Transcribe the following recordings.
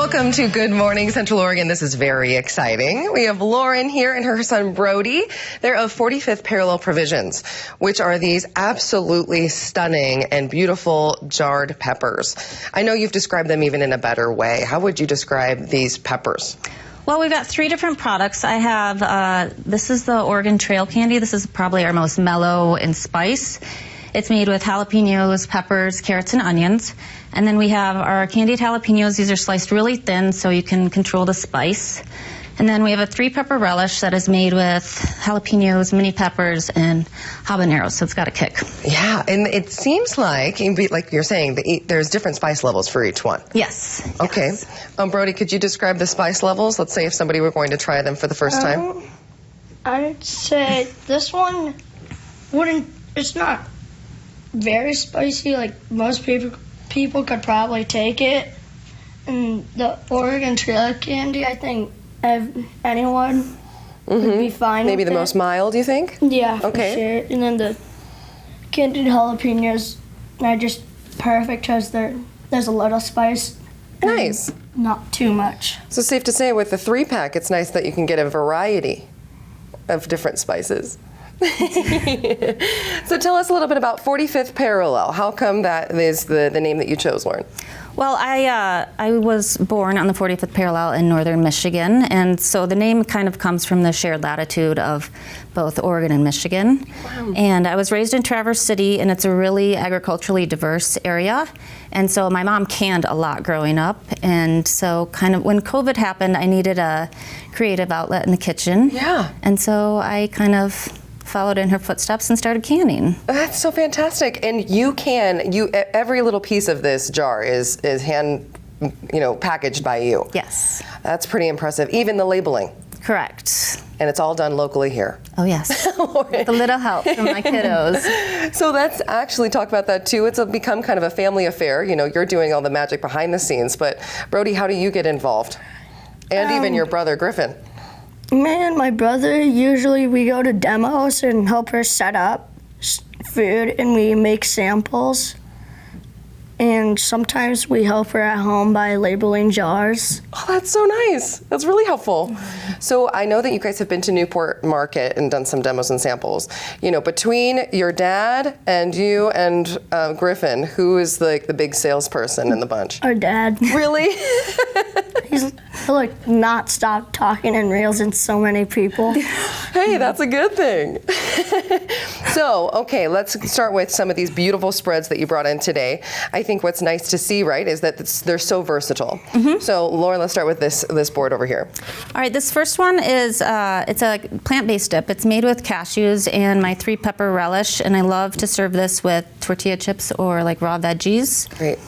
Welcome to Good Morning Central Oregon. This is very exciting. We have Lauren here and her son Brody. They're of 45th Parallel Provisions, which are these absolutely stunning and beautiful jarred peppers. I know you've described them even in a better way. How would you describe these peppers? Well, we've got 3 different products. I have, this is the Oregon Trail Candy. This is probably our most mellow in spice. It's made with jalapenos, peppers, carrots, and onions. And then we have our candied jalapenos. These are sliced really thin so you can control the spice. And then we have a 3-pepper relish that is made with jalapenos, mini peppers, and habaneros, so it's got a kick. Yeah, and it seems like you're saying, there's different spice levels for each one. Yes. Okay. Yes. Brody, could you describe the spice levels? Let's say if somebody were going to try them for the first time. I'd say this one it's not very spicy, like most people could probably take it. And the Oregon Trail Candy, I think anyone would be fine Maybe with the it. most mild, you think? Yeah, Okay. for sure. And then the candied jalapenos are just perfect because there's a little spice. Nice. Not too much. So safe to say with the 3-pack, it's nice that you can get a variety of different spices. So tell us a little bit about 45th Parallel. How come that is the name that you chose, Lauren? Well, I was born on the 45th Parallel in northern Michigan, and so the name kind of comes from the shared latitude of both Oregon and Michigan. Wow. And I was raised in Traverse City, and it's a really agriculturally diverse area. And so my mom canned a lot growing up, and so kind of when COVID happened, I needed a creative outlet in the kitchen. Yeah. And so I kind of followed in her footsteps and started canning. That's so fantastic. And every little piece of this jar is hand, packaged by you. Yes. That's pretty impressive. Even the labeling. Correct. And it's all done locally here. Oh, yes. With a little help from my kiddos. So let's actually talk about that too. It's become kind of a family affair. You're doing all the magic behind the scenes, but Brody, how do you get involved? And even your brother, Griffin. Me and my brother, usually we go to demos and help her set up food, and we make samples. And sometimes we help her at home by labeling jars. Oh, that's so nice. That's really helpful. So I know that you guys have been to Newport Market and done some demos and samples. Between your dad and you and Griffin, who is the big salesperson in the bunch? Our dad. Really? He'll not stop talking and reels in so many people. Hey, that's a good thing. So, okay, let's start with some of these beautiful spreads that you brought in today. I think what's nice to see, right, is that they're so versatile. Mm-hmm. So, Lauren, let's start with this board over here. All right, this first one is it's a plant-based dip. It's made with cashews and my 3-pepper relish, and I love to serve this with tortilla chips or like raw veggies. Great.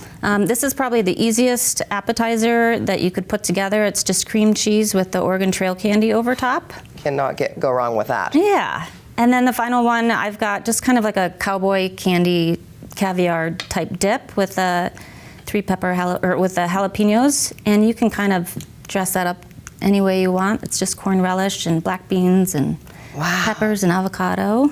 This is probably the easiest appetizer that you could put together. It's just cream cheese with the Oregon Trail Candy over top. Cannot go wrong with that. Yeah. And then the final one, I've got just kind of like a cowboy candy caviar type dip with a 3-pepper with the jalapenos, and you can kind of dress that up any way you want. It's just corn relish and black beans and peppers and avocado.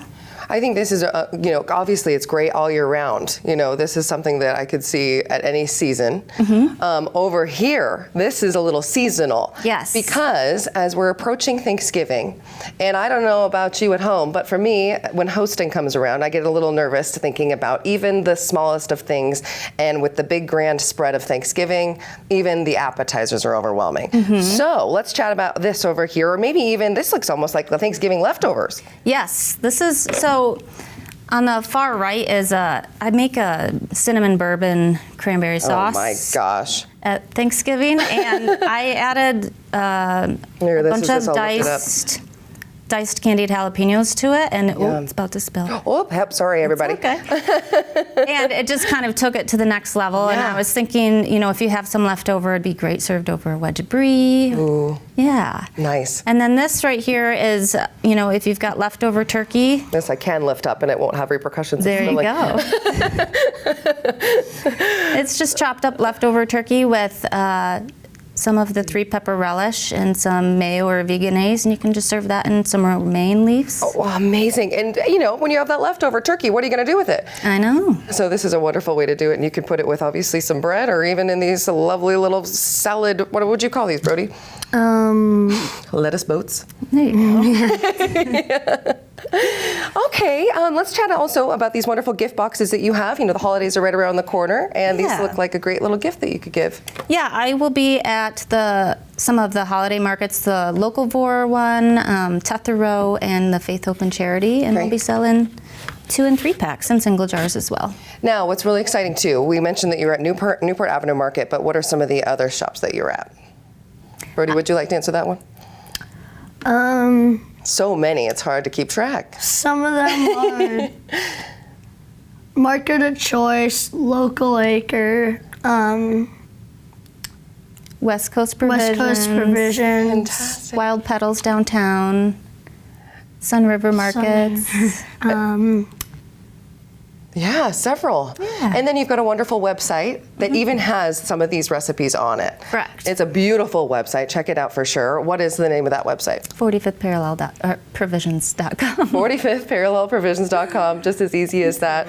I think this is, obviously it's great all year round. This is something that I could see at any season. Mm-hmm. Over here, this is a little seasonal. Yes. Because as we're approaching Thanksgiving, and I don't know about you at home, but for me, when hosting comes around, I get a little nervous thinking about even the smallest of things. And with the big grand spread of Thanksgiving, even the appetizers are overwhelming. Mm-hmm. So let's chat about this over here, or maybe even this looks almost like the Thanksgiving leftovers. Yes, this is so. On the far right is I make a cinnamon bourbon cranberry sauce. Oh my gosh! At Thanksgiving, and I added a bunch of diced candied jalapenos to it, and it's about to spill. Oh, sorry, everybody. It's okay. And it just kind of took it to the next level. Yeah. And I was thinking, if you have some leftover, it'd be great served over a wedge of brie. Ooh. Yeah. Nice. And then this right here is, if you've got leftover turkey. This I can lift up and it won't have repercussions. There you go. It's just chopped up leftover turkey with some of the 3-pepper relish and some mayo or veganese, and you can just serve that in some romaine leaves. Oh, amazing. And, you know, when you have that leftover turkey, what are you going to do with it? I know. So this is a wonderful way to do it, and you can put it with obviously some bread or even in these lovely little salad, what would you call these, Brody? Lettuce boats. There you go. Okay, let's chat also about these wonderful gift boxes that you have. You know, the holidays are right around the corner, and these look like a great little gift that you could give. Yeah, I will be at some of the holiday markets, the Locavore one, Tethero, and the Faith Hope and Charity, and we'll be selling 2 and 3 packs in single jars as well. Now, what's really exciting too, we mentioned that you're at Newport Avenue Market, but what are some of the other shops that you're at? Brody, would you like to answer that one? So many, it's hard to keep track. Some of them are Market of Choice, Local Acre, West Coast Provisions, Fantastic. Wild Petals downtown, Sun River Markets. Yeah, several. Yeah. And then you've got a wonderful website that even has some of these recipes on it. Correct. It's a beautiful website. Check it out for sure. What is the name of that website? 45thparallel.provisions.com. 45thparallelprovisions.com, just as easy as that.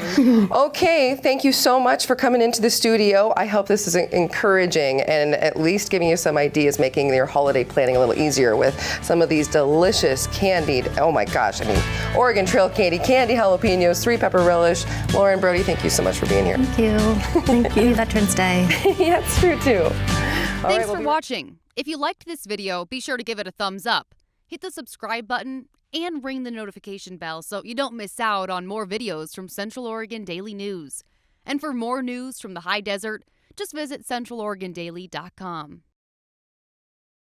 Okay, thank you so much for coming into the studio. I hope this is encouraging and at least giving you some ideas, making your holiday planning a little easier with some of these delicious candied, oh my gosh, I mean, Oregon Trail candy, candy jalapenos, 3-pepper relish. Lauren, Brody, thank you so much for being here. Thank you. Thank you. Veterans Day. Yeah, it's true too. Thanks for watching. If you liked this video, be sure to give it a thumbs up. Hit the subscribe button and ring the notification bell so you don't miss out on more videos from Central Oregon Daily News. And for more news from the high desert, just visit centraloregondaily.com.